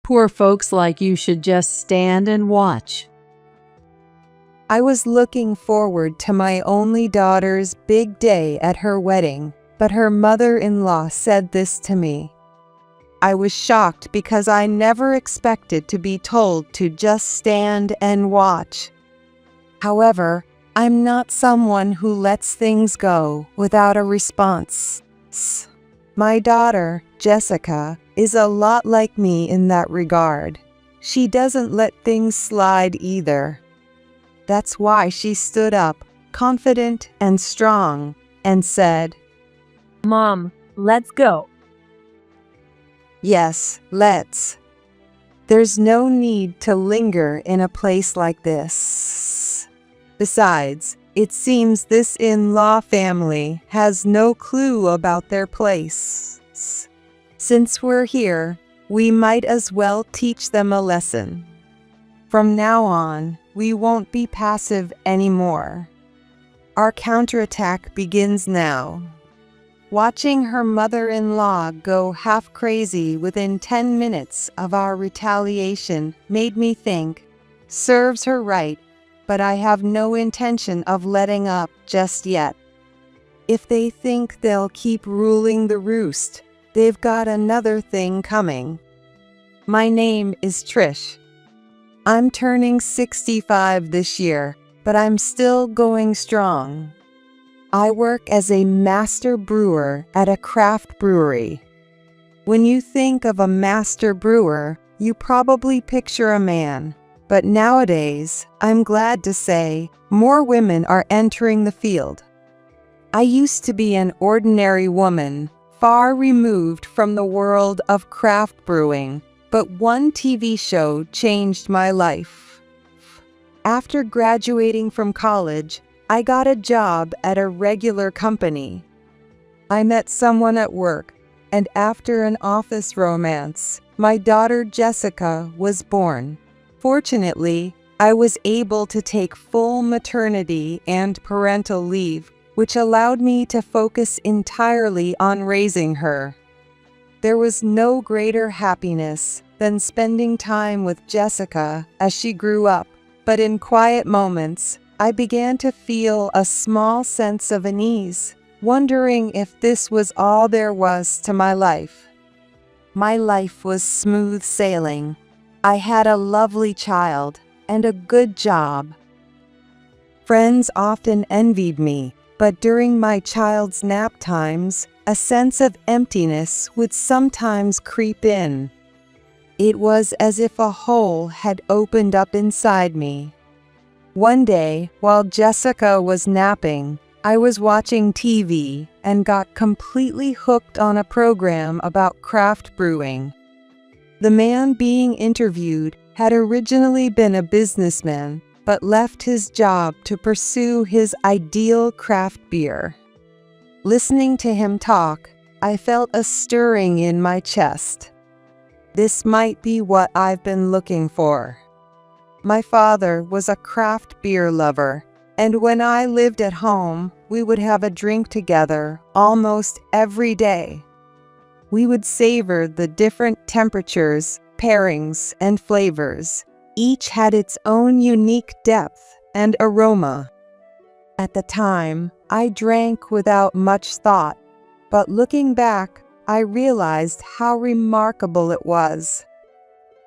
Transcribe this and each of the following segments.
Poor folks like you should just stand and watch. I was looking forward to my only daughter's big day at her wedding, but her mother-in-law said this to me. I was shocked because I never expected to be told to just stand and watch. However, I'm not someone who lets things go without a response. My daughter, Jessica, is a lot like me in that regard. She doesn't let things slide either. That's why she stood up, confident and strong, and said, "Mom, let's go." "Yes, let's. There's no need to linger in a place like this. Besides, it seems this in-law family has no clue about their place. Since we're here, we might as well teach them a lesson. From now on, we won't be passive anymore. Our counterattack begins now." Watching her mother-in-law go half crazy within 10 minutes of our retaliation made me think, serves her right, but I have no intention of letting up just yet. If they think they'll keep ruling the roost, they've got another thing coming. My name is Trish. I'm turning 65 this year, but I'm still going strong. I work as a master brewer at a craft brewery. When you think of a master brewer, you probably picture a man. But nowadays, I'm glad to say, more women are entering the field. I used to be an ordinary woman, far removed from the world of craft brewing, but one TV show changed my life. After graduating from college, I got a job at a regular company. I met someone at work, and after an office romance, my daughter Jessica was born. Fortunately, I was able to take full maternity and parental leave, which allowed me to focus entirely on raising her. There was no greater happiness than spending time with Jessica as she grew up, but in quiet moments, I began to feel a small sense of unease, wondering if this was all there was to my life. My life was smooth sailing. I had a lovely child and a good job. Friends often envied me, but during my child's nap times, a sense of emptiness would sometimes creep in. It was as if a hole had opened up inside me. One day, while Jessica was napping, I was watching TV and got completely hooked on a program about craft brewing. The man being interviewed had originally been a businessman, but left his job to pursue his ideal craft beer. Listening to him talk, I felt a stirring in my chest. This might be what I've been looking for. My father was a craft beer lover, and when I lived at home, we would have a drink together almost every day. We would savor the different temperatures, pairings, and flavors. Each had its own unique depth and aroma. At the time, I drank without much thought, but looking back, I realized how remarkable it was.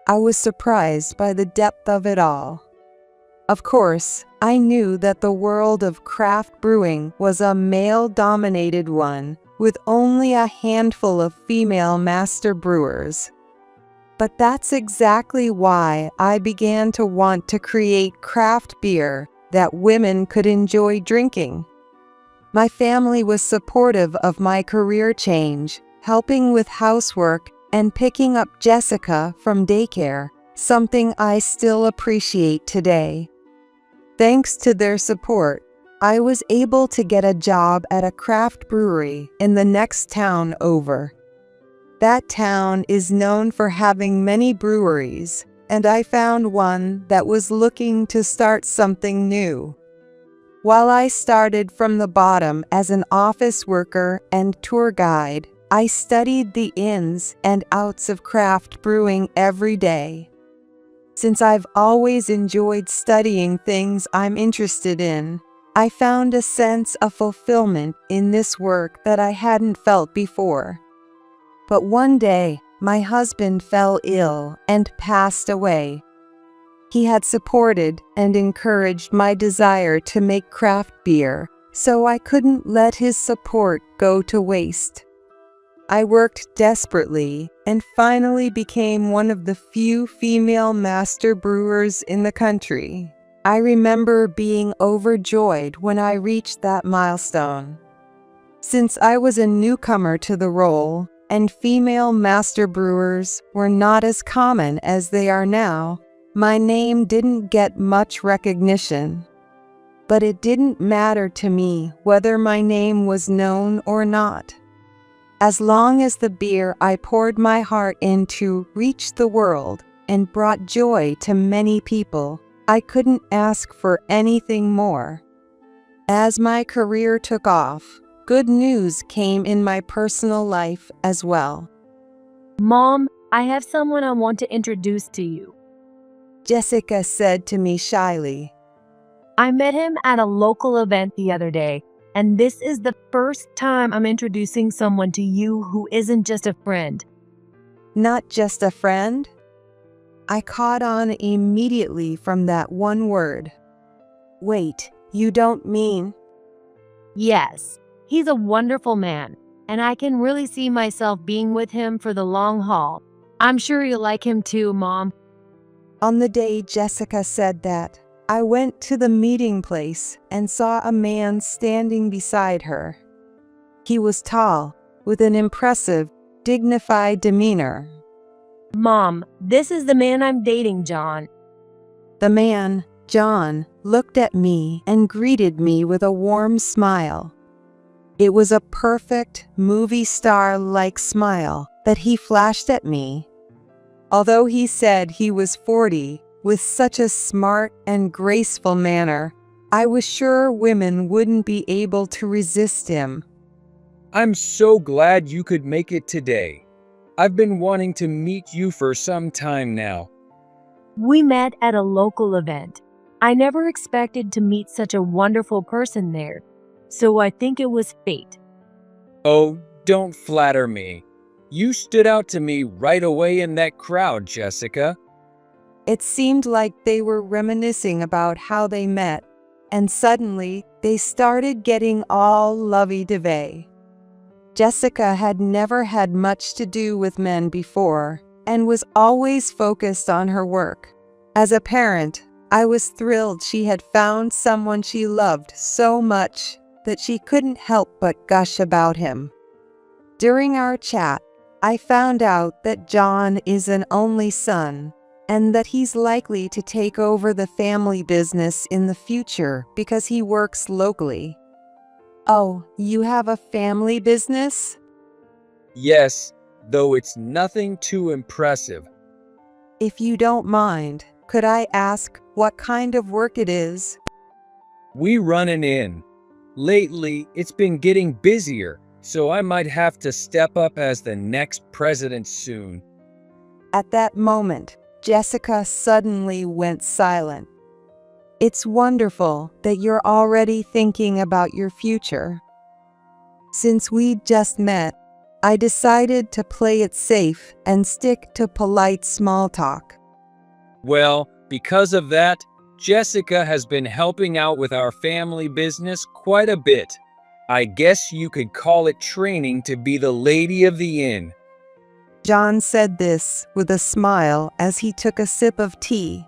I was surprised by the depth of it all. Of course, I knew that the world of craft brewing was a male-dominated one, with only a handful of female master brewers. But that's exactly why I began to want to create craft beer that women could enjoy drinking. My family was supportive of my career change, helping with housework and picking up Jessica from daycare, something I still appreciate today. Thanks to their support, I was able to get a job at a craft brewery in the next town over. That town is known for having many breweries, and I found one that was looking to start something new. While I started from the bottom as an office worker and tour guide, I studied the ins and outs of craft brewing every day. Since I've always enjoyed studying things I'm interested in, I found a sense of fulfillment in this work that I hadn't felt before. But one day, my husband fell ill and passed away. He had supported and encouraged my desire to make craft beer, so I couldn't let his support go to waste. I worked desperately and finally became one of the few female master brewers in the country. I remember being overjoyed when I reached that milestone. Since I was a newcomer to the role, and female master brewers were not as common as they are now, my name didn't get much recognition. But it didn't matter to me whether my name was known or not. As long as the beer I poured my heart into reached the world and brought joy to many people, I couldn't ask for anything more. As my career took off, good news came in my personal life as well. Mom, I have someone I want to introduce to you. Jessica said to me shyly. I met him at a local event the other day, and this is the first time I'm introducing someone to you who isn't just a friend. Not just a friend? I caught on immediately from that one word. Wait, you don't mean? Yes, he's a wonderful man, and I can really see myself being with him for the long haul. I'm sure you'll like him too, Mom. On the day Jessica said that, I went to the meeting place and saw a man standing beside her. He was tall, with an impressive, dignified demeanor. Mom, this is the man I'm dating, John. The man, John, looked at me and greeted me with a warm smile. It was a perfect, movie star-like smile that he flashed at me. Although he said he was 40, with such a smart and graceful manner, I was sure women wouldn't be able to resist him. I'm so glad you could make it today. I've been wanting to meet you for some time now. We met at a local event. I never expected to meet such a wonderful person there, so I think it was fate. Oh, don't flatter me. You stood out to me right away in that crowd, Jessica. It seemed like they were reminiscing about how they met, and suddenly they started getting all lovey-dovey. Jessica had never had much to do with men before and was always focused on her work. As a parent, I was thrilled she had found someone she loved so much that she couldn't help but gush about him. During our chat, I found out that John is an only son and that he's likely to take over the family business in the future because he works locally. Oh, you have a family business? Yes, though it's nothing too impressive. If you don't mind, could I ask what kind of work it is? We run an inn. Lately, it's been getting busier, so I might have to step up as the next president soon. At that moment, Jessica suddenly went silent. It's wonderful that you're already thinking about your future. Since we'd just met, I decided to play it safe and stick to polite small talk. Well, because of that, Jessica has been helping out with our family business quite a bit. I guess you could call it training to be the lady of the inn. John said this with a smile as he took a sip of tea.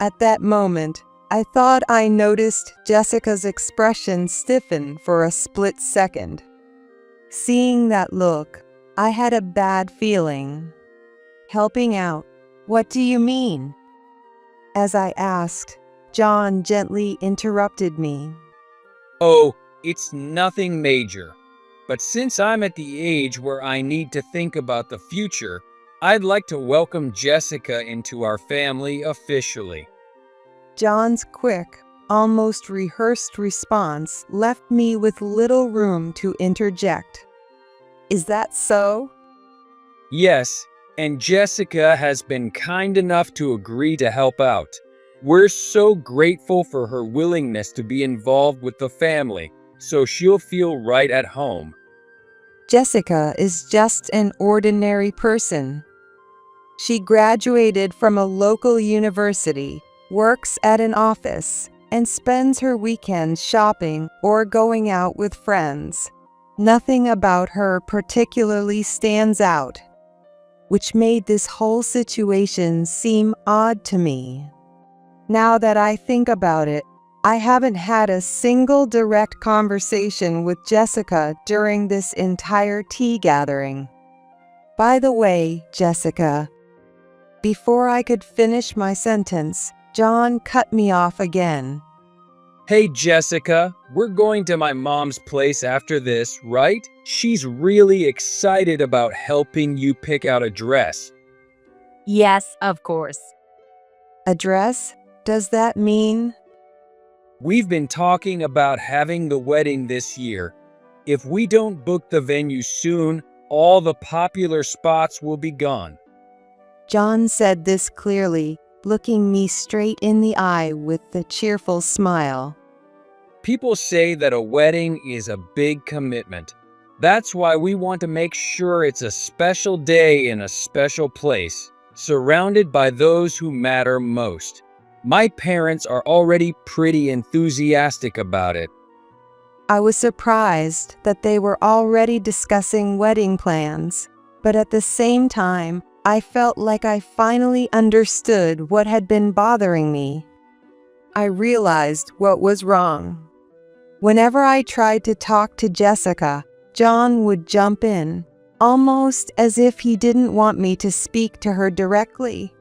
At that moment, I thought I noticed Jessica's expression stiffen for a split second. Seeing that look, I had a bad feeling. Helping out? What do you mean? As I asked, John gently interrupted me. Oh, it's nothing major. But since I'm at the age where I need to think about the future, I'd like to welcome Jessica into our family officially. John's quick, almost rehearsed response left me with little room to interject. Is that so? Yes, and Jessica has been kind enough to agree to help out. We're so grateful for her willingness to be involved with the family, so she'll feel right at home. Jessica is just an ordinary person. She graduated from a local university, works at an office, and spends her weekends shopping or going out with friends. Nothing about her particularly stands out, which made this whole situation seem odd to me. Now that I think about it, I haven't had a single direct conversation with Jessica during this entire tea gathering. By the way, Jessica, before I could finish my sentence, John cut me off again. Hey Jessica, we're going to my mom's place after this, right? She's really excited about helping you pick out a dress. Yes, of course. A dress? Does that mean? We've been talking about having the wedding this year. If we don't book the venue soon, all the popular spots will be gone. John said this clearly, looking me straight in the eye with a cheerful smile. People say that a wedding is a big commitment. That's why we want to make sure it's a special day in a special place, surrounded by those who matter most. My parents are already pretty enthusiastic about it. I was surprised that they were already discussing wedding plans, but at the same time, I felt like I finally understood what had been bothering me. I realized what was wrong. Whenever I tried to talk to Jessica, John would jump in, almost as if he didn't want me to speak to her directly.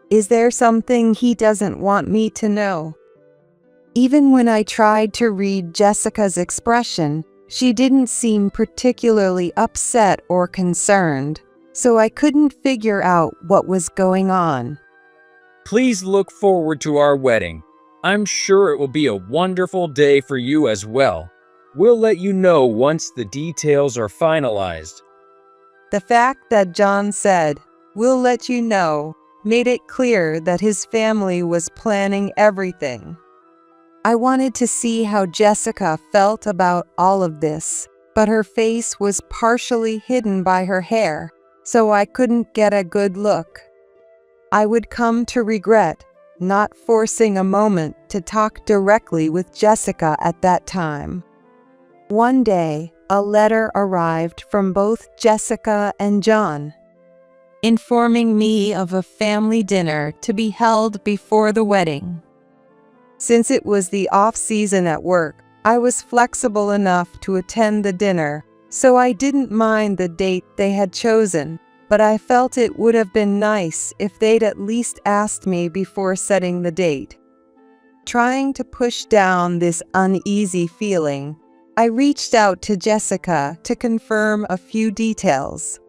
Is there something he doesn't want me to know? Even when I tried to read Jessica's expression, she didn't seem particularly upset or concerned, so I couldn't figure out what was going on. Please look forward to our wedding. I'm sure it will be a wonderful day for you as well. We'll let you know once the details are finalized. The fact that John said, "We'll let you know," made it clear that his family was planning everything. I wanted to see how Jessica felt about all of this, but her face was partially hidden by her hair, so I couldn't get a good look. I would come to regret not forcing a moment to talk directly with Jessica at that time. One day, a letter arrived from both Jessica and John, informing me of a family dinner to be held before the wedding. Since it was the off-season at work, I was flexible enough to attend the dinner, so I didn't mind the date they had chosen, but I felt it would have been nice if they'd at least asked me before setting the date. Trying to push down this uneasy feeling, I reached out to Jessica to confirm a few details.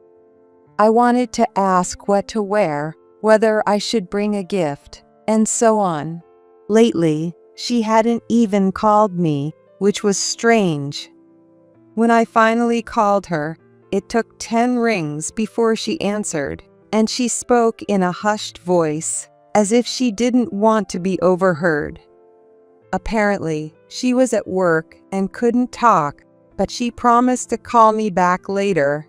I wanted to ask what to wear, whether I should bring a gift, and so on. Lately, she hadn't even called me, which was strange. When I finally called her, it took 10 rings before she answered, and she spoke in a hushed voice, as if she didn't want to be overheard. Apparently, she was at work and couldn't talk, but she promised to call me back later.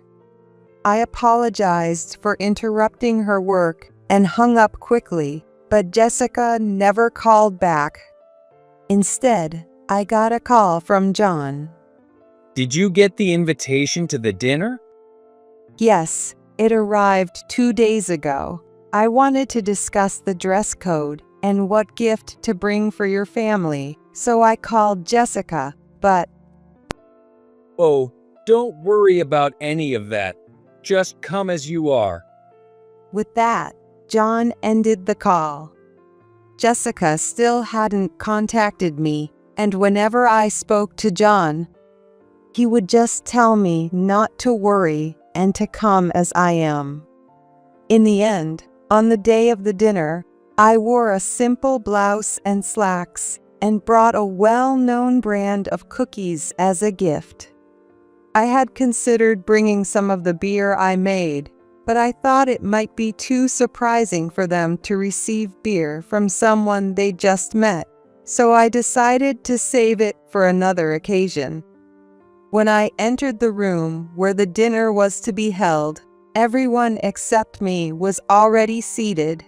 I apologized for interrupting her work and hung up quickly, but Jessica never called back. Instead, I got a call from John. Did you get the invitation to the dinner? Yes, it arrived 2 days ago. I wanted to discuss the dress code and what gift to bring for your family, so I called Jessica, but... Oh, don't worry about any of that. Just come as you are. With that, John ended the call. Jessica still hadn't contacted me, and whenever I spoke to John, he would just tell me not to worry and to come as I am. In the end, on the day of the dinner, I wore a simple blouse and slacks and brought a well-known brand of cookies as a gift. I had considered bringing some of the beer I made, but I thought it might be too surprising for them to receive beer from someone they just met, so I decided to save it for another occasion. When I entered the room where the dinner was to be held, everyone except me was already seated.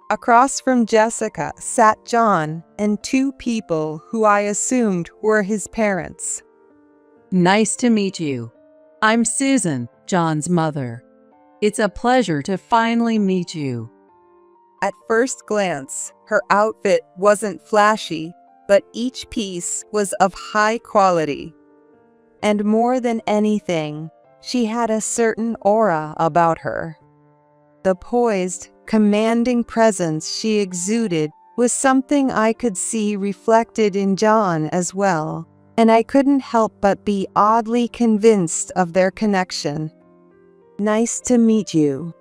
Across from Jessica sat John and two people who I assumed were his parents. Nice to meet you. I'm Susan, John's mother. It's a pleasure to finally meet you. At first glance, her outfit wasn't flashy, but each piece was of high quality. And more than anything, she had a certain aura about her. The poised, commanding presence she exuded was something I could see reflected in John as well, and I couldn't help but be oddly convinced of their connection. Nice to meet you.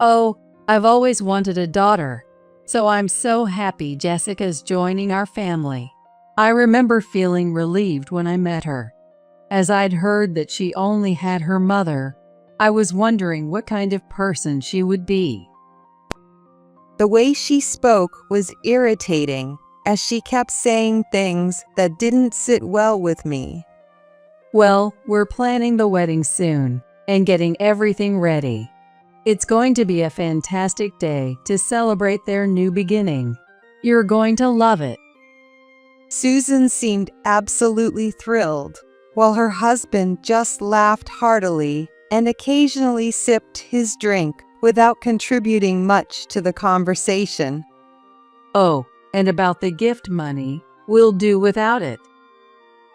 Oh, I've always wanted a daughter, so I'm so happy Jessica's joining our family. I remember feeling relieved when I met her. As I'd heard that she only had her mother, I was wondering what kind of person she would be. The way she spoke was irritating, as she kept saying things that didn't sit well with me. Well, we're planning the wedding soon and getting everything ready. It's going to be a fantastic day to celebrate their new beginning. You're going to love it. Susan seemed absolutely thrilled, while her husband just laughed heartily and occasionally sipped his drink without contributing much to the conversation. Oh, and about the gift money, we'll do without it.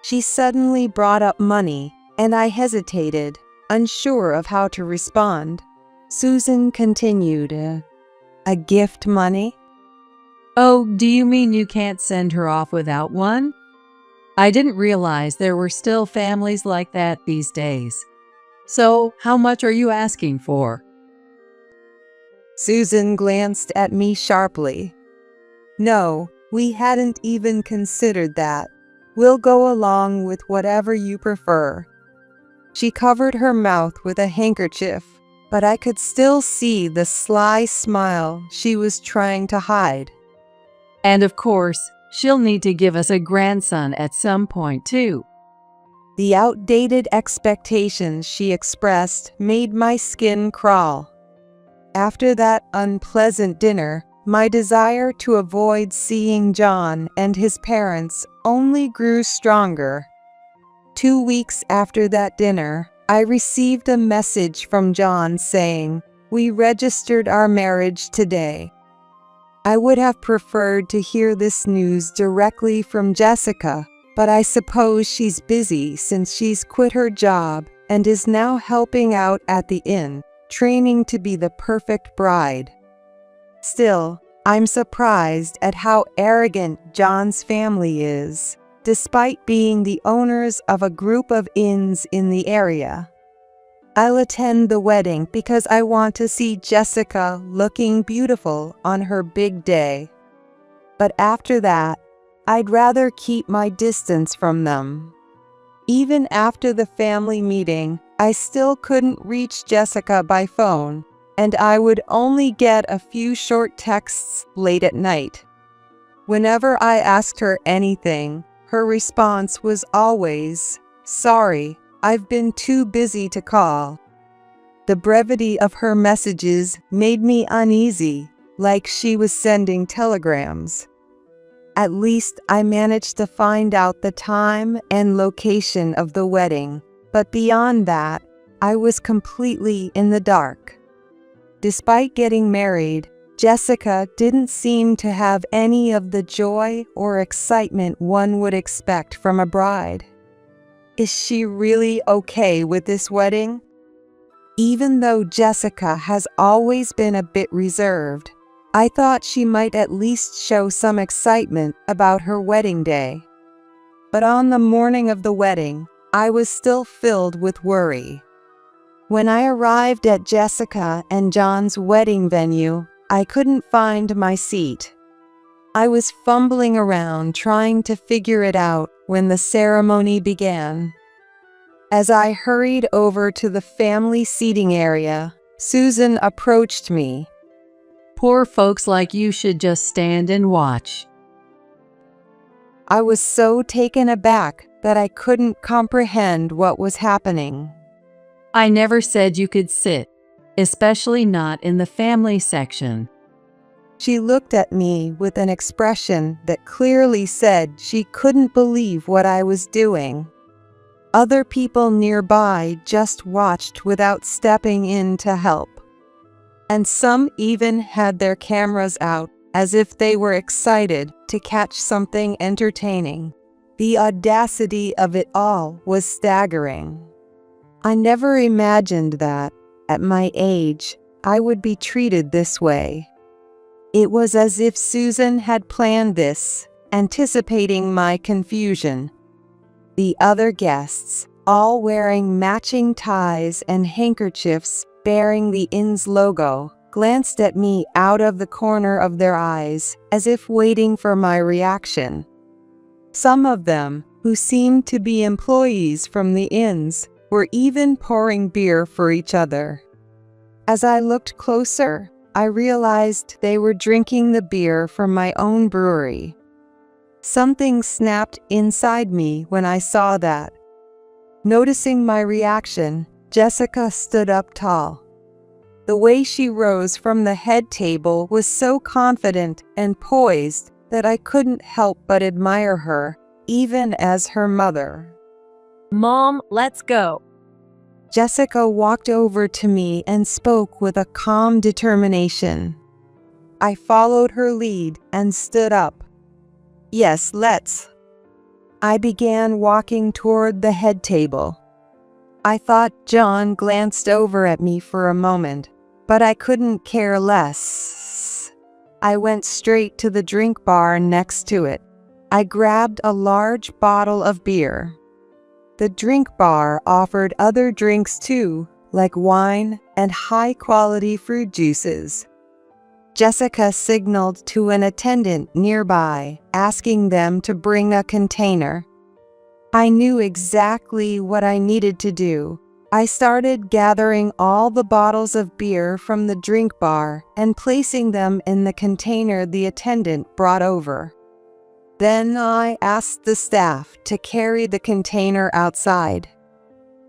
She suddenly brought up money, and I hesitated, unsure of how to respond. Susan continued, a gift money? Oh, do you mean you can't send her off without one? I didn't realize there were still families like that these days. So, how much are you asking for? Susan glanced at me sharply. No, we hadn't even considered that. We'll go along with whatever you prefer. She covered her mouth with a handkerchief, but I could still see the sly smile she was trying to hide. And of course, she'll need to give us a grandson at some point too. The outdated expectations she expressed made my skin crawl. After that unpleasant dinner, my desire to avoid seeing John and his parents only grew stronger. 2 weeks after that dinner, I received a message from John saying, "We registered our marriage today." I would have preferred to hear this news directly from Jessica, but I suppose she's busy since she's quit her job and is now helping out at the inn, training to be the perfect bride. Still, I'm surprised at how arrogant John's family is, despite being the owners of a group of inns in the area. I'll attend the wedding because I want to see Jessica looking beautiful on her big day. But after that, I'd rather keep my distance from them. Even after the family meeting, I still couldn't reach Jessica by phone, and I would only get a few short texts late at night. Whenever I asked her anything, her response was always, "Sorry, I've been too busy to call." The brevity of her messages made me uneasy, like she was sending telegrams. At least I managed to find out the time and location of the wedding, but beyond that, I was completely in the dark. Despite getting married, Jessica didn't seem to have any of the joy or excitement one would expect from a bride. Is she really okay with this wedding? Even though Jessica has always been a bit reserved, I thought she might at least show some excitement about her wedding day. But on the morning of the wedding, I was still filled with worry. When I arrived at Jessica and John's wedding venue, I couldn't find my seat. I was fumbling around trying to figure it out when the ceremony began. As I hurried over to the family seating area, Susan approached me. Poor folks like you should just stand and watch. I was so taken aback that I couldn't comprehend what was happening. I never said you could sit, especially not in the family section. She looked at me with an expression that clearly said she couldn't believe what I was doing. Other people nearby just watched without stepping in to help. And some even had their cameras out as if they were excited to catch something entertaining. The audacity of it all was staggering. I never imagined that, at my age, I would be treated this way. It was as if Susan had planned this, anticipating my confusion. The other guests, all wearing matching ties and handkerchiefs bearing the inn's logo, glanced at me out of the corner of their eyes, as if waiting for my reaction. Some of them, who seemed to be employees from the inns, were even pouring beer for each other. As I looked closer, I realized they were drinking the beer from my own brewery. Something snapped inside me when I saw that. Noticing my reaction, Jessica stood up tall. The way she rose from the head table was so confident and poised that I couldn't help but admire her, even as her mother. Mom, let's go. Jessica walked over to me and spoke with a calm determination. I followed her lead and stood up. Yes, let's. I began walking toward the head table. I thought John glanced over at me for a moment, but I couldn't care less. I went straight to the drink bar next to it. I grabbed a large bottle of beer. The drink bar offered other drinks too, like wine and high-quality fruit juices. Jessica signaled to an attendant nearby, asking them to bring a container. I knew exactly what I needed to do. I started gathering all the bottles of beer from the drink bar and placing them in the container the attendant brought over. Then I asked the staff to carry the container outside.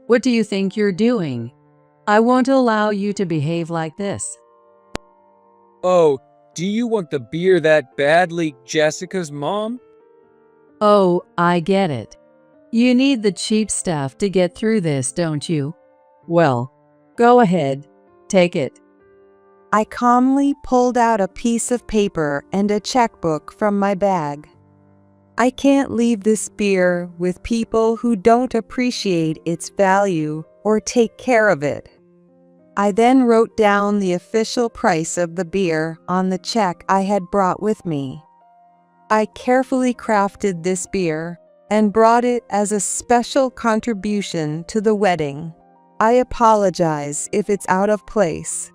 What do you think you're doing? I won't allow you to behave like this. Oh, do you want the beer that badly, Jessica's mom? Oh, I get it. You need the cheap stuff to get through this, don't you? Well, go ahead, take it. I calmly pulled out a piece of paper and a checkbook from my bag. I can't leave this beer with people who don't appreciate its value or take care of it. I then wrote down the official price of the beer on the check I had brought with me. I carefully crafted this beer and brought it as a special contribution to the wedding. I apologize if it's out of place.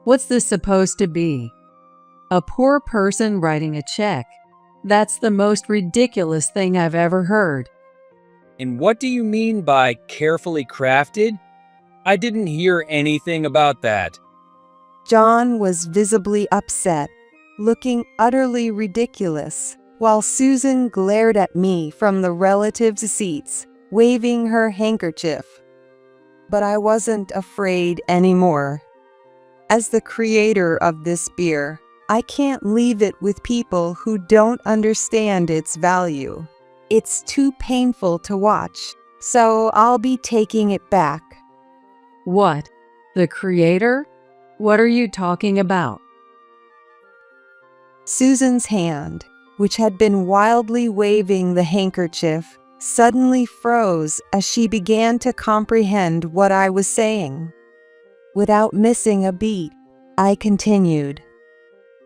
What's this supposed to be? A poor person writing a check? That's the most ridiculous thing I've ever heard. And what do you mean by carefully crafted? I didn't hear anything about that. John was visibly upset, looking utterly ridiculous, while Susan glared at me from the relatives' seats, waving her handkerchief. But I wasn't afraid anymore. As the creator of this beer, I can't leave it with people who don't understand its value. It's too painful to watch, so I'll be taking it back. What? The creator? What are you talking about? Susan's hand, which had been wildly waving the handkerchief, suddenly froze as she began to comprehend what I was saying. Without missing a beat, I continued.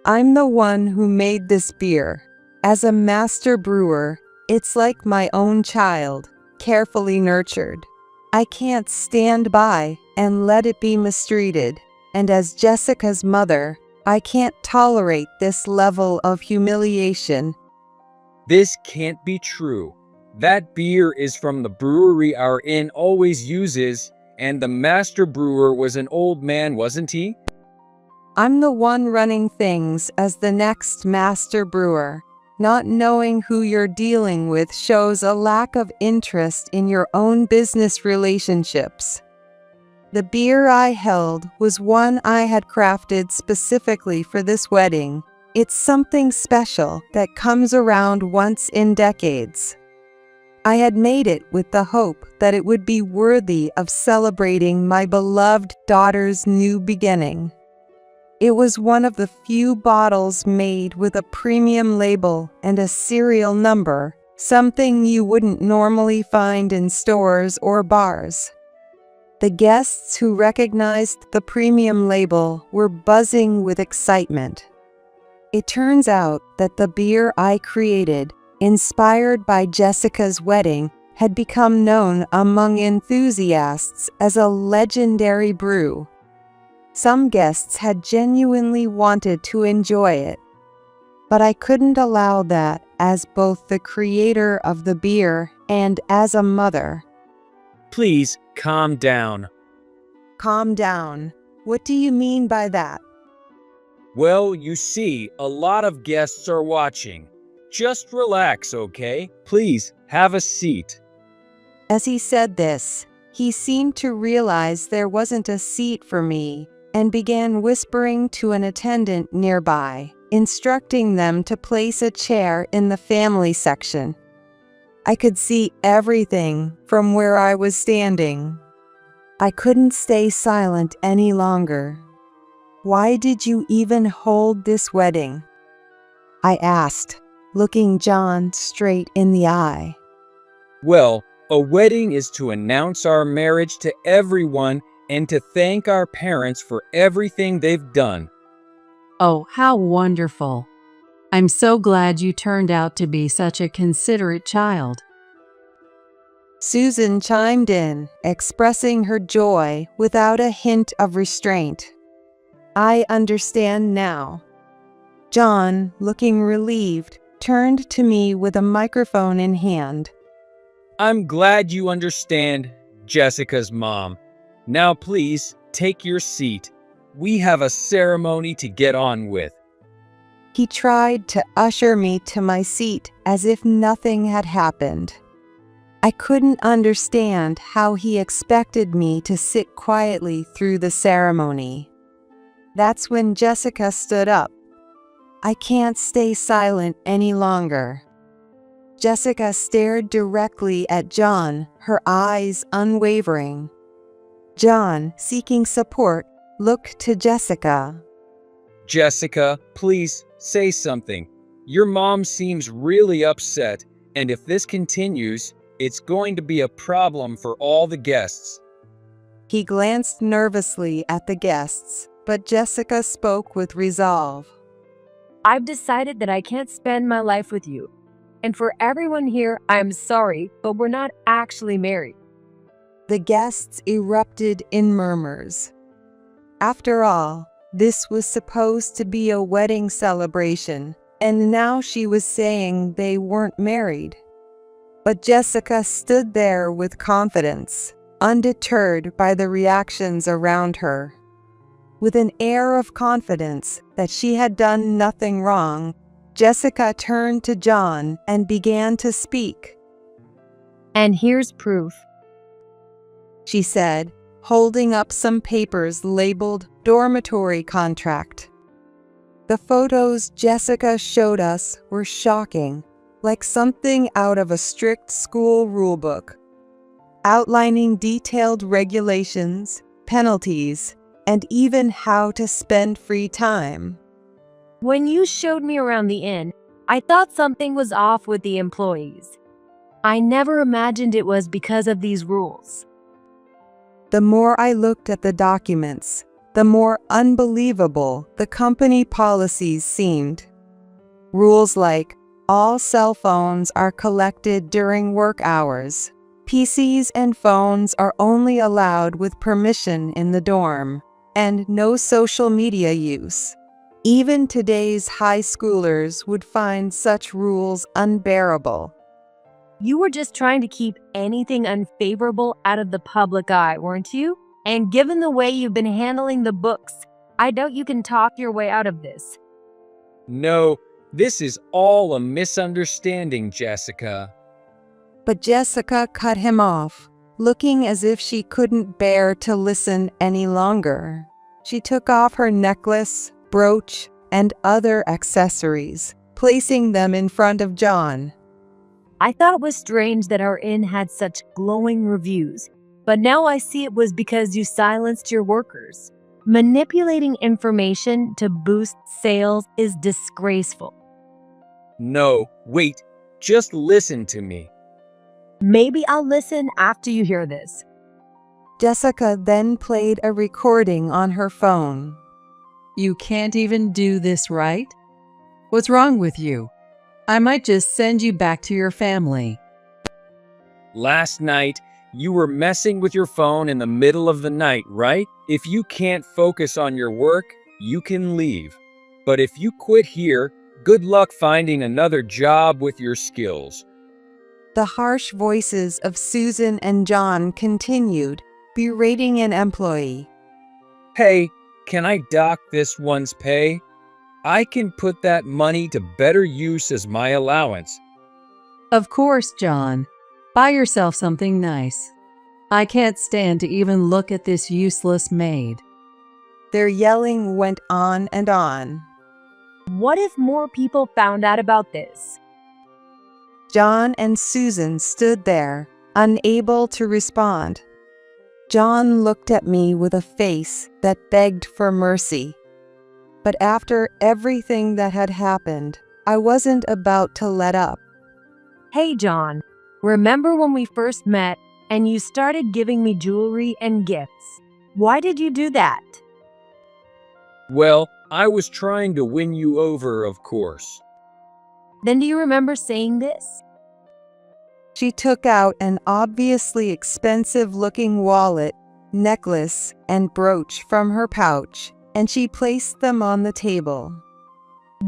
I'm the one who made this beer. As a master brewer, it's like my own child, carefully nurtured. I can't stand by and let it be mistreated, and as Jessica's mother, I can't tolerate this level of humiliation. This can't be true. That beer is from the brewery our inn always uses, and the master brewer was an old man, wasn't he? I'm the one running things as the next master brewer. Not knowing who you're dealing with shows a lack of interest in your own business relationships. The beer I held was one I had crafted specifically for this wedding. It's something special that comes around once in decades. I had made it with the hope that it would be worthy of celebrating my beloved daughter's new beginning. It was one of the few bottles made with a premium label and a serial number, something you wouldn't normally find in stores or bars. The guests who recognized the premium label were buzzing with excitement. It turns out that the beer I created, inspired by Jessica's wedding, had become known among enthusiasts as a legendary brew. Some guests had genuinely wanted to enjoy it, but I couldn't allow that as both the creator of the beer and as a mother. Please calm down. Calm down. What do you mean by that? Well, you see, a lot of guests are watching. Just relax, okay? Please have a seat. As he said this, he seemed to realize there wasn't a seat for me and began whispering to an attendant nearby, instructing them to place a chair in the family section. I could see everything from where I was standing. I couldn't stay silent any longer. Why did you even hold this wedding? I asked, looking John straight in the eye. Well, a wedding is to announce our marriage to everyone and to thank our parents for everything they've done. Oh, how wonderful. I'm so glad you turned out to be such a considerate child. Susan chimed in, expressing her joy without a hint of restraint. I understand now. John, looking relieved, turned to me with a microphone in hand. I'm glad you understand, Jessica's mom. Now please, take your seat. We have a ceremony to get on with. He tried to usher me to my seat as if nothing had happened. I couldn't understand how he expected me to sit quietly through the ceremony. That's when Jessica stood up. I can't stay silent any longer. Jessica stared directly at John, her eyes unwavering. John, seeking support, looked to Jessica. Jessica, please say something. Your mom seems really upset, and if this continues, it's going to be a problem for all the guests. He glanced nervously at the guests, but Jessica spoke with resolve. I've decided that I can't spend my life with you. And for everyone here, I'm sorry, but we're not actually married. The guests erupted in murmurs. After all, this was supposed to be a wedding celebration, and now she was saying they weren't married. But Jessica stood there with confidence, undeterred by the reactions around her. With an air of confidence that she had done nothing wrong, Jessica turned to John and began to speak. And here's proof. She said, holding up some papers labeled dormitory contract. The photos Jessica showed us were shocking, like something out of a strict school rulebook, outlining detailed regulations, penalties, and even how to spend free time. When you showed me around the inn, I thought something was off with the employees. I never imagined it was because of these rules. The more I looked at the documents, the more unbelievable the company policies seemed. Rules like all cell phones are collected during work hours. PCs and phones are only allowed with permission in the dorm, and no social media use. Even today's high schoolers would find such rules unbearable. You were just trying to keep anything unfavorable out of the public eye, weren't you? And given the way you've been handling the books, I doubt you can talk your way out of this. No, this is all a misunderstanding, Jessica. But Jessica cut him off, looking as if she couldn't bear to listen any longer. She took off her necklace, brooch, and other accessories, placing them in front of John. I thought it was strange that our inn had such glowing reviews, but now I see it was because you silenced your workers. Manipulating information to boost sales is disgraceful. No, wait, just listen to me. Maybe I'll listen after you hear this. Jessica then played a recording on her phone. You can't even do this, right? What's wrong with you? I might just send you back to your family. Last night, you were messing with your phone in the middle of the night, right? If you can't focus on your work, you can leave. But if you quit here, good luck finding another job with your skills. The harsh voices of Susan and John continued, berating an employee. Hey, can I dock this one's pay? I can put that money to better use as my allowance. Of course, John. Buy yourself something nice. I can't stand to even look at this useless maid. Their yelling went on and on. What if more people found out about this? John and Susan stood there, unable to respond. John looked at me with a face that begged for mercy. But after everything that had happened, I wasn't about to let up. Hey, John, remember when we first met and you started giving me jewelry and gifts? Why did you do that? Well, I was trying to win you over, of course. Then do you remember saying this? She took out an obviously expensive-looking wallet, necklace, and brooch from her pouch, and she placed them on the table.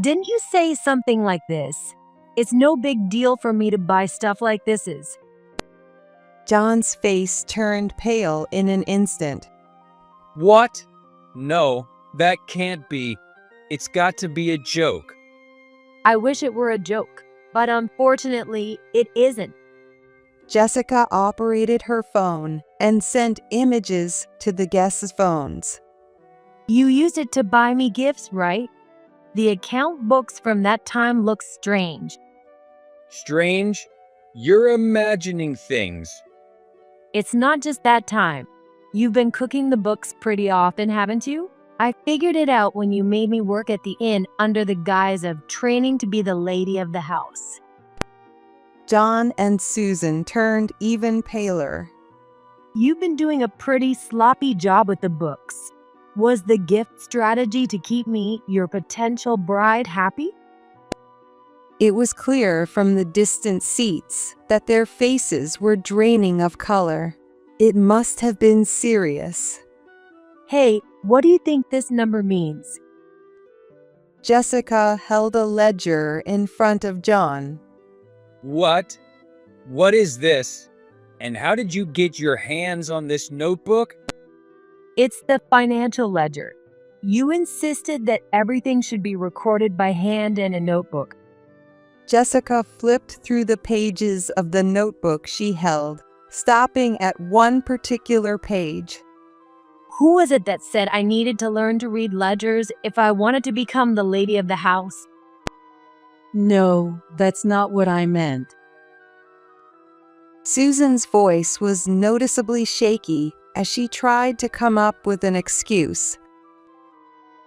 Didn't you say something like this? It's no big deal for me to buy stuff like this is. John's face turned pale in an instant. What? No, that can't be. It's got to be a joke. I wish it were a joke, but unfortunately, it isn't. Jessica operated her phone and sent images to the guests' phones. You used it to buy me gifts, right? The account books from that time look strange. Strange? You're imagining things. It's not just that time. You've been cooking the books pretty often, haven't you? I figured it out when you made me work at the inn under the guise of training to be the lady of the house. John and Susan turned even paler. You've been doing a pretty sloppy job with the books. Was the gift strategy to keep me, your potential bride, happy? It was clear from the distant seats that their faces were draining of color. It must have been serious. Hey, what do you think this number means? Jessica held a ledger in front of John. What? What is this? And how did you get your hands on this notebook? It's the financial ledger. You insisted that everything should be recorded by hand in a notebook. Jessica flipped through the pages of the notebook she held, stopping at one particular page. Who was it that said I needed to learn to read ledgers if I wanted to become the lady of the house? No, that's not what I meant. Susan's voice was noticeably shaky as she tried to come up with an excuse.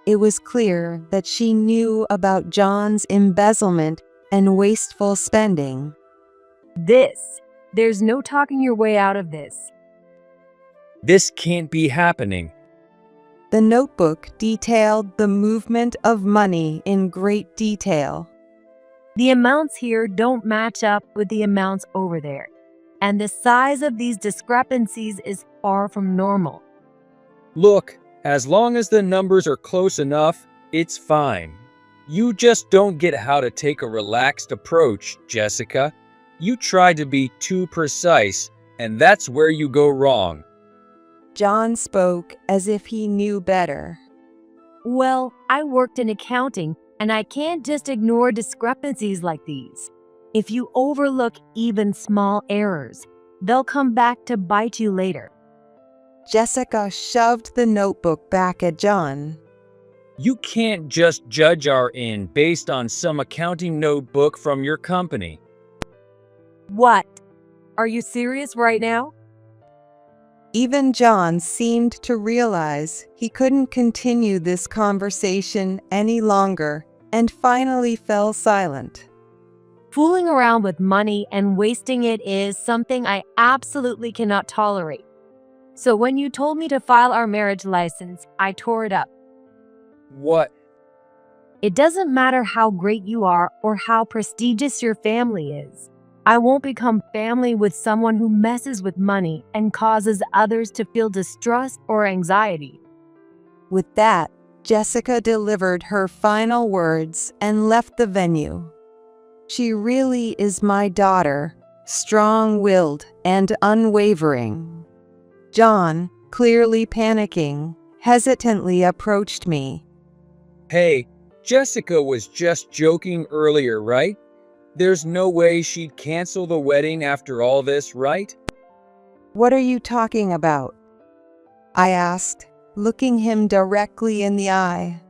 It was clear that she knew about John's embezzlement and wasteful spending. There's no talking your way out of this. This can't be happening. The notebook detailed the movement of money in great detail. The amounts here don't match up with the amounts over there, and the size of these discrepancies is far from normal. Look, as long as the numbers are close enough, it's fine. You just don't get how to take a relaxed approach, Jessica. You try to be too precise, and that's where you go wrong. John spoke as if he knew better. Well, I worked in accounting, and I can't just ignore discrepancies like these. If you overlook even small errors, they'll come back to bite you later. Jessica shoved the notebook back at John. You can't just judge our in based on some accounting notebook from your company. What? Are you serious right now? Even John seemed to realize he couldn't continue this conversation any longer and finally fell silent. Fooling around with money and wasting it is something I absolutely cannot tolerate. So when you told me to file our marriage license, I tore it up. What? It doesn't matter how great you are or how prestigious your family is. I won't become family with someone who messes with money and causes others to feel distrust or anxiety. With that, Jessica delivered her final words and left the venue. She really is my daughter, strong-willed and unwavering. John, clearly panicking, hesitantly approached me. Hey, Jessica was just joking earlier, right? There's no way she'd cancel the wedding after all this, right? What are you talking about? I asked, looking him directly in the eye.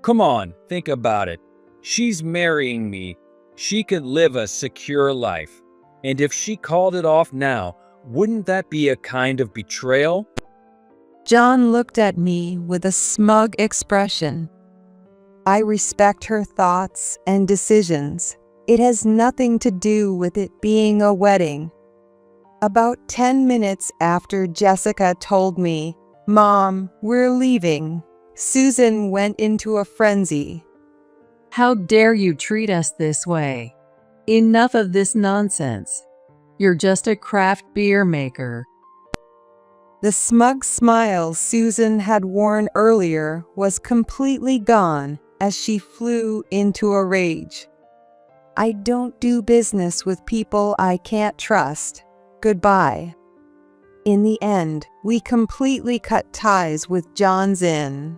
Come on, think about it. She's marrying me. She could live a secure life. And if she called it off now, wouldn't that be a kind of betrayal? John looked at me with a smug expression. I respect her thoughts and decisions. It has nothing to do with it being a wedding. About 10 minutes after Jessica told me, "Mom, we're leaving," Susan went into a frenzy. How dare you treat us this way? Enough of this nonsense. You're just a craft beer maker. The smug smile Susan had worn earlier was completely gone as she flew into a rage. I don't do business with people I can't trust. Goodbye. In the end, we completely cut ties with John's Inn.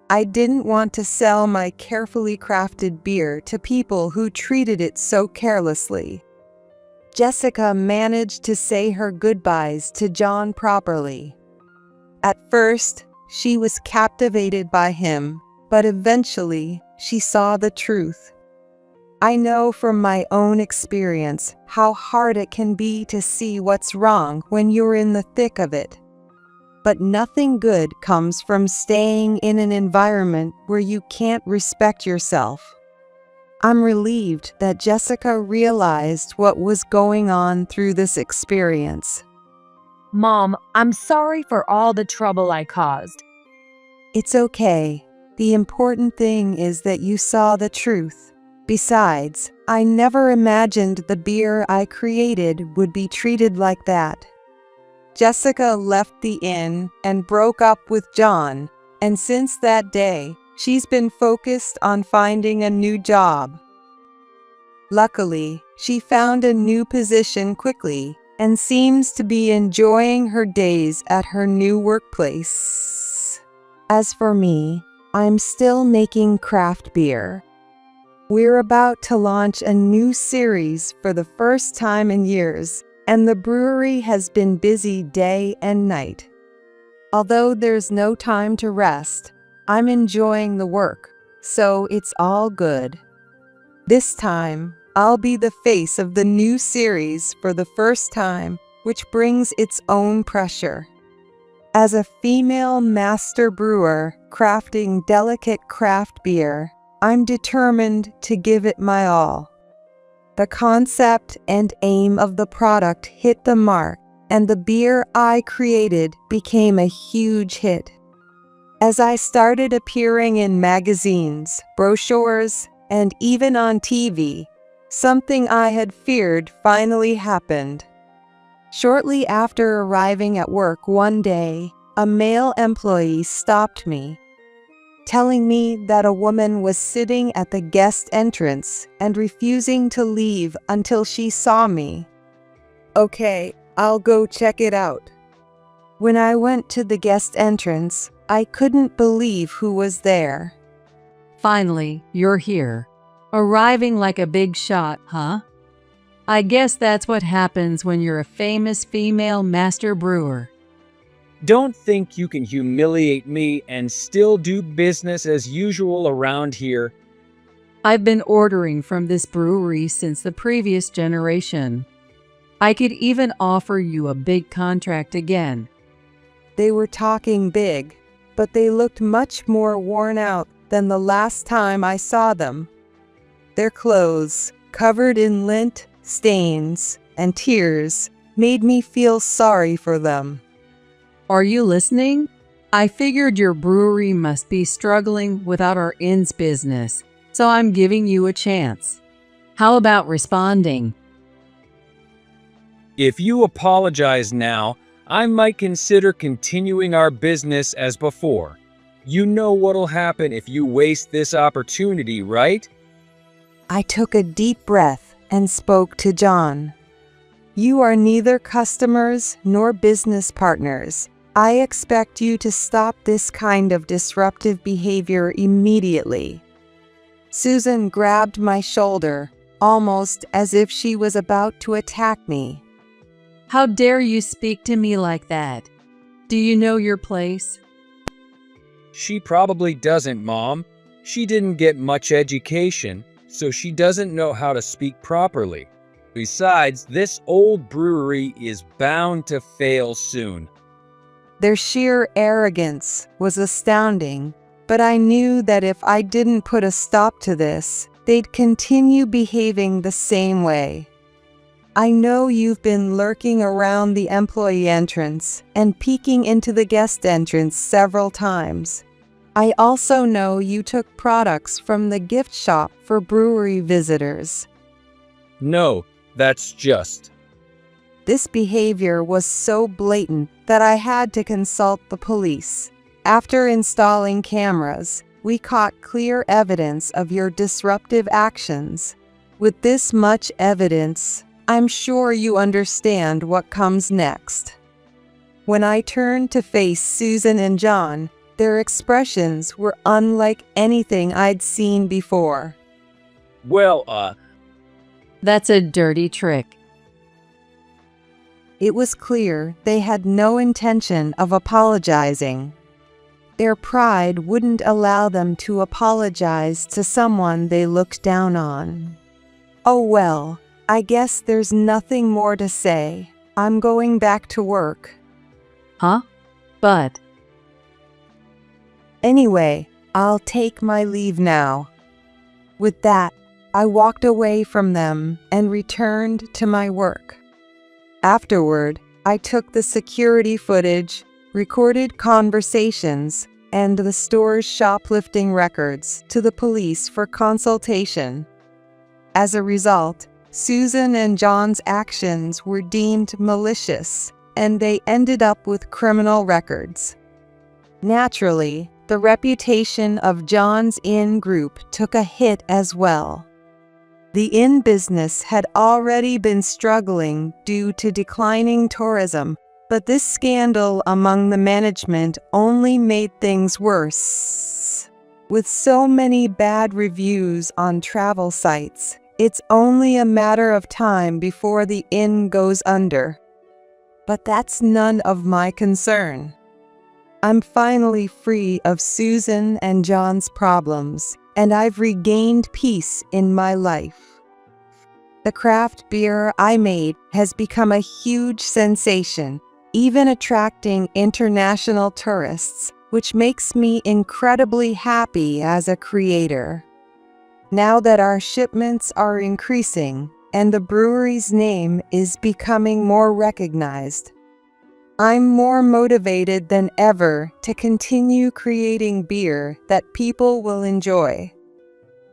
I didn't want to sell my carefully crafted beer to people who treated it so carelessly. Jessica managed to say her goodbyes to John properly. At first, she was captivated by him, but eventually, she saw the truth. I know from my own experience how hard it can be to see what's wrong when you're in the thick of it. But nothing good comes from staying in an environment where you can't respect yourself. I'm relieved that Jessica realized what was going on through this experience. Mom, I'm sorry for all the trouble I caused. It's okay. The important thing is that you saw the truth. Besides, I never imagined the beer I created would be treated like that. Jessica left the inn and broke up with John, and since that day, she's been focused on finding a new job. Luckily, she found a new position quickly and seems to be enjoying her days at her new workplace. As for me, I'm still making craft beer. We're about to launch a new series for the first time in years, and the brewery has been busy day and night. Although there's no time to rest, I'm enjoying the work, so it's all good. This time, I'll be the face of the new series for the first time, which brings its own pressure. As a female master brewer crafting delicate craft beer, I'm determined to give it my all. The concept and aim of the product hit the mark, and the beer I created became a huge hit. As I started appearing in magazines, brochures, and even on TV, something I had feared finally happened. Shortly after arriving at work one day, a male employee stopped me. telling me that a woman was sitting at the guest entrance and refusing to leave until she saw me. Okay, I'll go check it out. When I went to the guest entrance, I couldn't believe who was there. Finally, you're here. Arriving like a big shot, huh? I guess that's what happens when you're a famous female master brewer. Don't think you can humiliate me and still do business as usual around here. I've been ordering from this brewery since the previous generation. I could even offer you a big contract again. They were talking big, but they looked much more worn out than the last time I saw them. Their clothes, covered in lint, stains, and tears, made me feel sorry for them. Are you listening? I figured your brewery must be struggling without our inns business, so I'm giving you a chance. How about responding? If you apologize now, I might consider continuing our business as before. You know what'll happen if you waste this opportunity, right? I took a deep breath and spoke to John. You are neither customers nor business partners. I expect you to stop this kind of disruptive behavior immediately. Susan grabbed my shoulder, almost as if she was about to attack me. How dare you speak to me like that? Do you know your place? She probably doesn't, Mom. She didn't get much education, so she doesn't know how to speak properly. Besides, this old brewery is bound to fail soon. Their sheer arrogance was astounding, but I knew that if I didn't put a stop to this, they'd continue behaving the same way. I know you've been lurking around the employee entrance and peeking into the guest entrance several times. I also know you took products from the gift shop for brewery visitors. No, that's just. This behavior was so blatant that I had to consult the police. After installing cameras, we caught clear evidence of your disruptive actions. With this much evidence, I'm sure you understand what comes next. When I turned to face Susan and John, their expressions were unlike anything I'd seen before. Well, That's a dirty trick. It was clear they had no intention of apologizing. Their pride wouldn't allow them to apologize to someone they looked down on. Oh well, I guess there's nothing more to say. I'm going back to work. Huh? But Anyway, I'll take my leave now. With that, I walked away from them and returned to my work. Afterward, I took the security footage, recorded conversations, and the store's shoplifting records to the police for consultation. As a result, Susan and John's actions were deemed malicious, and they ended up with criminal records. Naturally, the reputation of John's Inn Group took a hit as well. The inn business had already been struggling due to declining tourism, but this scandal among the management only made things worse. With so many bad reviews on travel sites, it's only a matter of time before the inn goes under. But that's none of my concern. I'm finally free of Susan and John's problems, and I've regained peace in my life. The craft beer I made has become a huge sensation, even attracting international tourists, which makes me incredibly happy as a creator. Now that our shipments are increasing and the brewery's name is becoming more recognized, I'm more motivated than ever to continue creating beer that people will enjoy.